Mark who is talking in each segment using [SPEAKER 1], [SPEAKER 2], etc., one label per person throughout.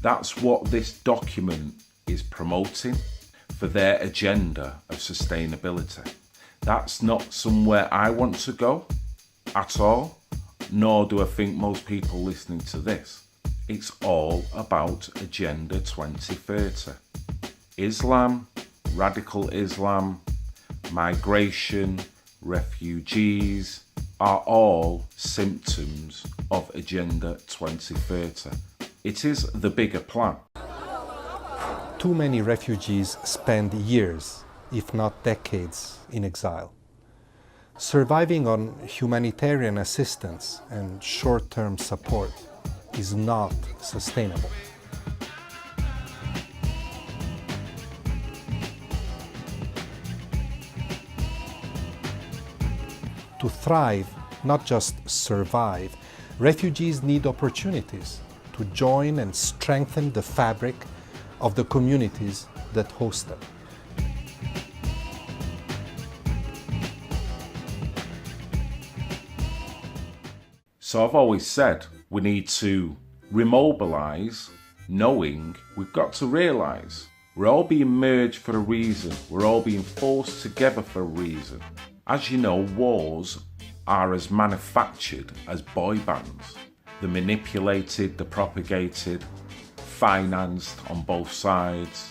[SPEAKER 1] That's what this document is promoting for their agenda of sustainability. That's not somewhere I want to go at all, nor do I think most people listening to this. It's all about Agenda 2030. Islam, radical Islam, migration, refugees are all symptoms of Agenda 2030. It is the bigger plan.
[SPEAKER 2] Too many refugees spend years, if not decades, in exile. Surviving on humanitarian assistance and short-term support is not sustainable. To thrive, not just survive, refugees need opportunities to join and strengthen the fabric of the communities that host them.
[SPEAKER 1] So I've always said we need to remobilise, knowing we've got to realise we're all being merged for a reason. We're all being forced together for a reason. As you know, wars are as manufactured as boy bands. They're manipulated, they're propagated, financed on both sides,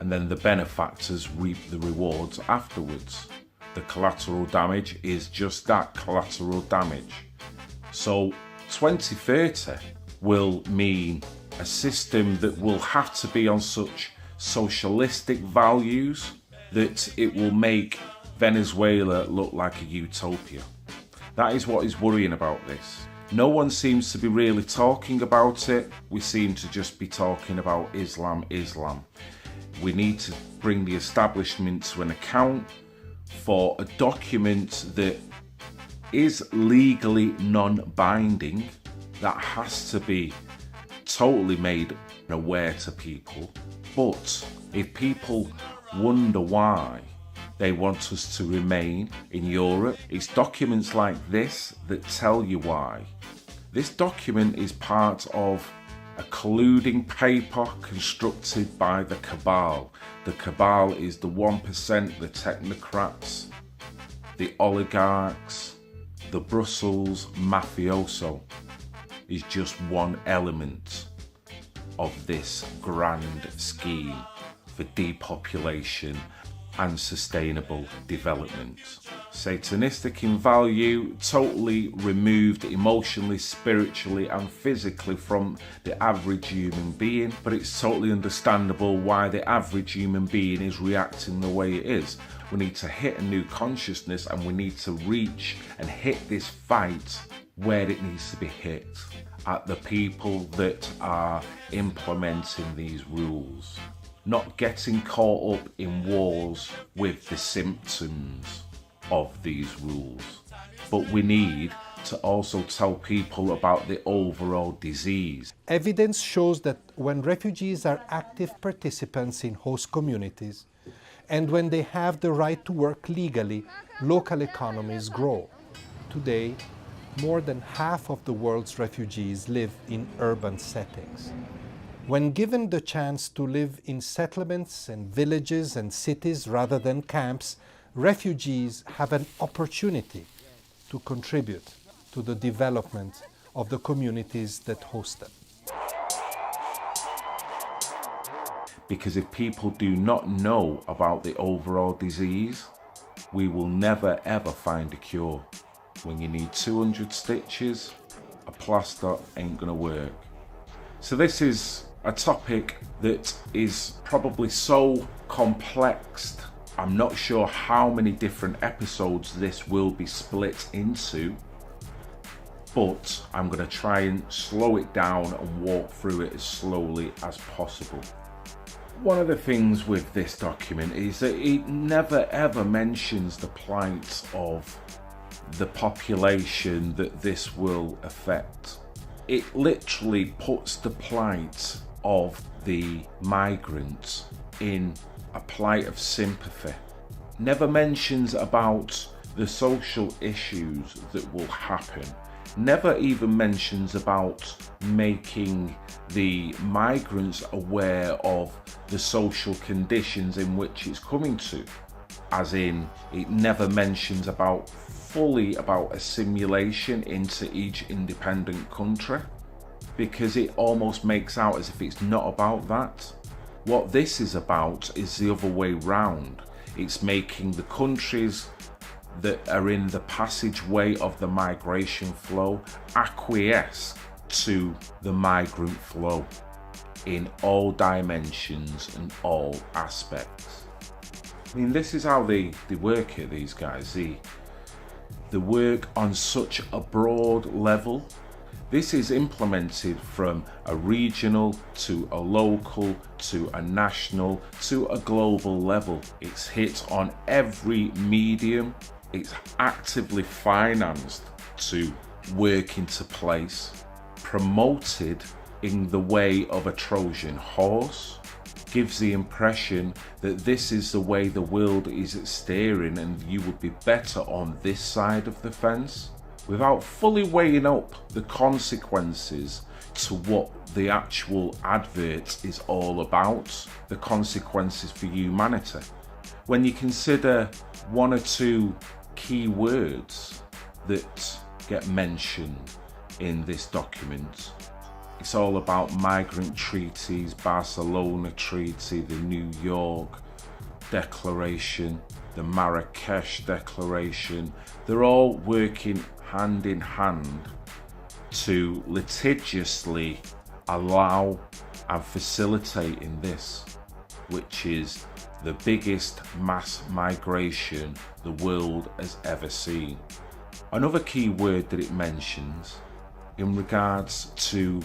[SPEAKER 1] and then the benefactors reap the rewards afterwards. The collateral damage is just that, collateral damage. So 2030 will mean a system that will have to be on such socialistic values that it will make Venezuela look like a utopia. That is what is worrying about this. No one seems to be really talking about it. We seem to just be talking about Islam. We need to bring the establishment to an account for a document that is legally non-binding, that has to be totally made aware to people. But if people wonder why they want us to remain in Europe, it's documents like this that tell you why. This document is part of a colluding paper constructed by the cabal. The cabal is the 1%, the technocrats, the oligarchs, the Brussels mafioso is just one element of this grand scheme for depopulation and sustainable development. Satanistic in value, totally removed emotionally, spiritually and physically from the average human being, but it's totally understandable why the average human being is reacting the way it is. We need to hit a new consciousness, and we need to reach and hit this fight where it needs to be hit, at the people that are implementing these rules. Not getting caught up in wars with the symptoms of these rules. But we need to also tell people about the overall disease.
[SPEAKER 2] Evidence shows that when refugees are active participants in host communities, and when they have the right to work legally, local economies grow. Today, more than half of the world's refugees live in urban settings. When given the chance to live in settlements and villages and cities rather than camps, refugees have an opportunity to contribute to the development of the communities that host them.
[SPEAKER 1] Because if people do not know about the overall disease, we will never ever find a cure. When you need 200 stitches, a plaster ain't gonna work. So this is a topic that is probably so complex. I'm not sure how many different episodes this will be split into, but I'm going to try and slow it down and walk through it as slowly as possible. One of the things with this document is that it never ever mentions the plight of the population that this will affect. It literally puts the plight of the migrants in a plight of sympathy. Never mentions about the social issues that will happen never even mentions about making the migrants aware of the social conditions in which it's coming to. As in, it never mentions fully about assimilation into each independent country, because it almost makes out as if it's not about that. What this is about is the other way round. It's making the countries that are in the passageway of the migration flow acquiesce to the migrant flow in all dimensions and all aspects. I mean, this is how they work here, these guys. They work on such a broad level. This is implemented from a regional to a local to a national to a global level. It's hit on every medium. It's actively financed to work into place, promoted in the way of a Trojan horse, gives the impression that this is the way the world is steering and you would be better on this side of the fence, without fully weighing up the consequences to what the actual advert is all about, the consequences for humanity. When you consider one or two key words that get mentioned in this document, it's all about migrant treaties, Barcelona Treaty, the New York Declaration, the Marrakesh Declaration. They're all working hand in hand to litigiously allow and facilitate in this, which is the biggest mass migration the world has ever seen. Another key word that it mentions in regards to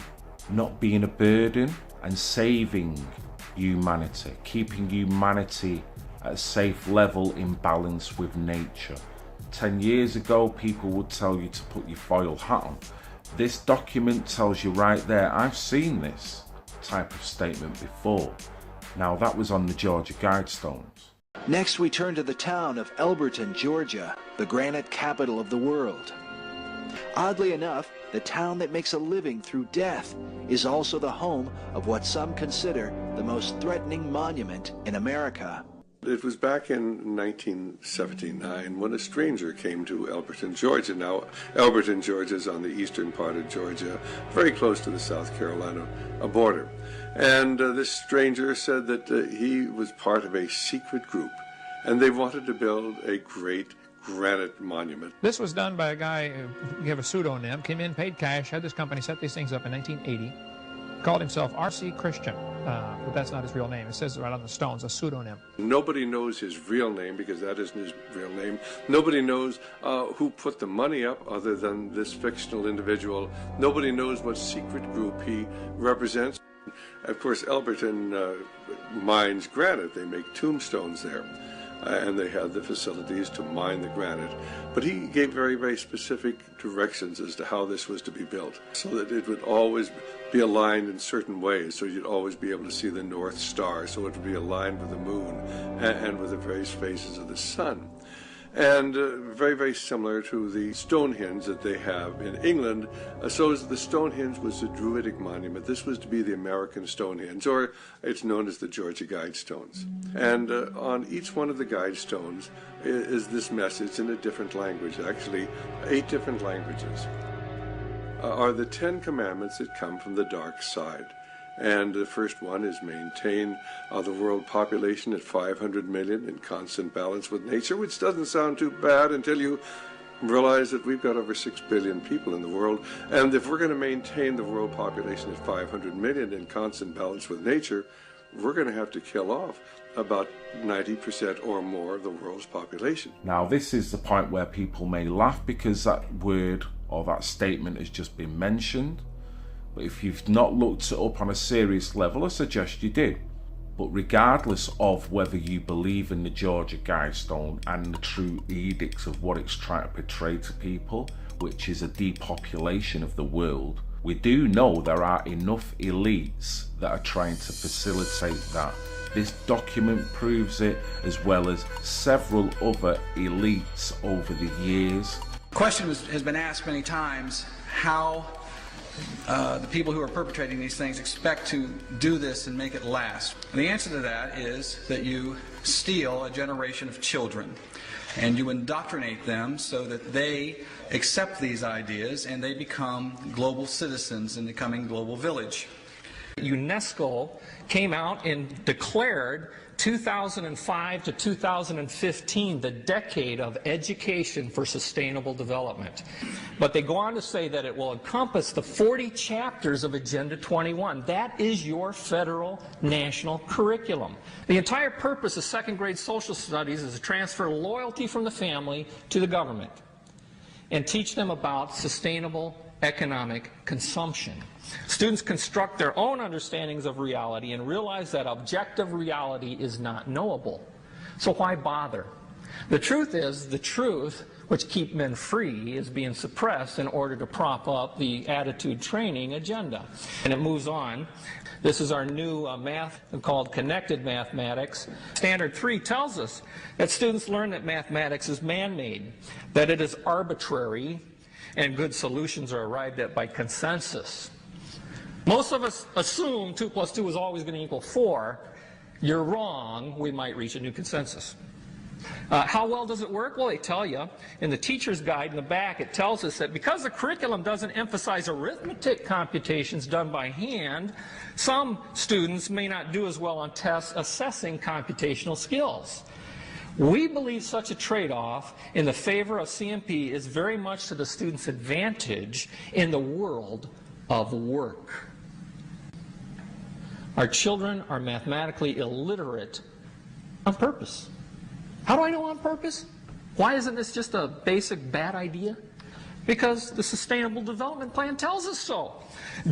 [SPEAKER 1] not being a burden and saving humanity, keeping humanity at a safe level in balance with nature. 10 years ago, people would tell you to put your foil hat on. This document tells you right there, I've seen this type of statement before. Now, that was on the Georgia Guidestones.
[SPEAKER 3] Next, we turn to the town of Elberton, Georgia, the granite capital of the world. Oddly enough, the town that makes a living through death is also the home of what some consider the most threatening monument in America.
[SPEAKER 4] It was back in 1979 when a stranger came to Elberton, Georgia. Now, Elberton, Georgia is on the eastern part of Georgia, very close to the South Carolina border. And this stranger said that he was part of a secret group, and they wanted to build a great granite monument.
[SPEAKER 5] This was done by a guy who gave a pseudonym, came in, paid cash, had this company set these things up in 1980, called himself R.C. Christian, but that's not his real name. It says right on the stones, a pseudonym.
[SPEAKER 4] Nobody knows his real name because that isn't his real name. Nobody knows who put the money up other than this fictional individual. Nobody knows what secret group he represents. Of course, Elberton mines granite. They make tombstones there. And they had the facilities to mine the granite. But he gave very, very specific directions as to how this was to be built, so that it would always be aligned in certain ways, so you'd always be able to see the North Star, so it would be aligned with the moon and with the various phases of the sun. And very, very similar to the Stonehenge that they have in England. So the Stonehenge was a Druidic monument. This was to be the American Stonehenge, or it's known as the Georgia Guidestones. And on each one of the Guidestones is this message in a different language, actually 8 different languages, are the 10 commandments that come from the dark side. And the first one is maintain the world population at 500 million in constant balance with nature, which doesn't sound too bad until you realize that we've got over 6 billion people in the world. And if we're going to maintain the world population at 500 million in constant balance with nature, we're going to have to kill off about 90% or more of the world's population.
[SPEAKER 1] Now, this is the point where people may laugh because that word or that statement has just been mentioned. But if you've not looked it up on a serious level, I suggest you do. But regardless of whether you believe in the Georgia Guidestone and the true edicts of what it's trying to portray to people, which is a depopulation of the world, we do know there are enough elites that are trying to facilitate that. This document proves it, as well as several other elites over the years.
[SPEAKER 6] question has been asked many times how the people who are perpetrating these things expect to do this and make it last. And the answer to that is that you steal a generation of children and you indoctrinate them so that they accept these ideas and they become global citizens in the coming global village.
[SPEAKER 7] UNESCO came out and declared 2005 to 2015 the decade of education for sustainable development. But they go on to say that it will encompass the 40 chapters of Agenda 21. That is your federal national curriculum. The entire purpose of second grade social studies is to transfer loyalty from the family to the government and teach them about sustainable economic consumption. Students construct their own understandings of reality and realize that objective reality is not knowable. So why bother? The truth is, the truth which keep men free is being suppressed in order to prop up the attitude training agenda. And it moves on. This is our new math called connected mathematics. Standard 3 tells us that students learn that mathematics is man-made, that it is arbitrary, and good solutions are arrived at by consensus. Most of us assume 2 plus 2 is always going to equal 4. You're wrong. We might reach a new consensus. How well does it work? Well, they tell you in the teacher's guide in the back, it tells us that because the curriculum doesn't emphasize arithmetic computations done by hand, some students may not do as well on tests assessing computational skills. We believe such a trade-off in the favor of CMP is very much to the student's advantage in the world of work. Our children are mathematically illiterate on purpose. How do I know on purpose? Why isn't this just a basic bad idea? Because the Sustainable Development Plan tells us so.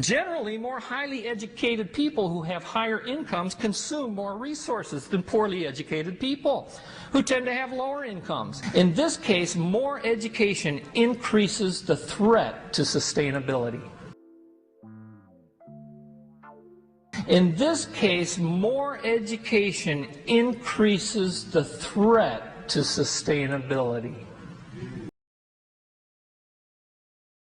[SPEAKER 7] Generally, more highly educated people who have higher incomes consume more resources than poorly educated people who tend to have lower incomes. In this case, more education increases the threat to sustainability. In this case, more education increases the threat to sustainability.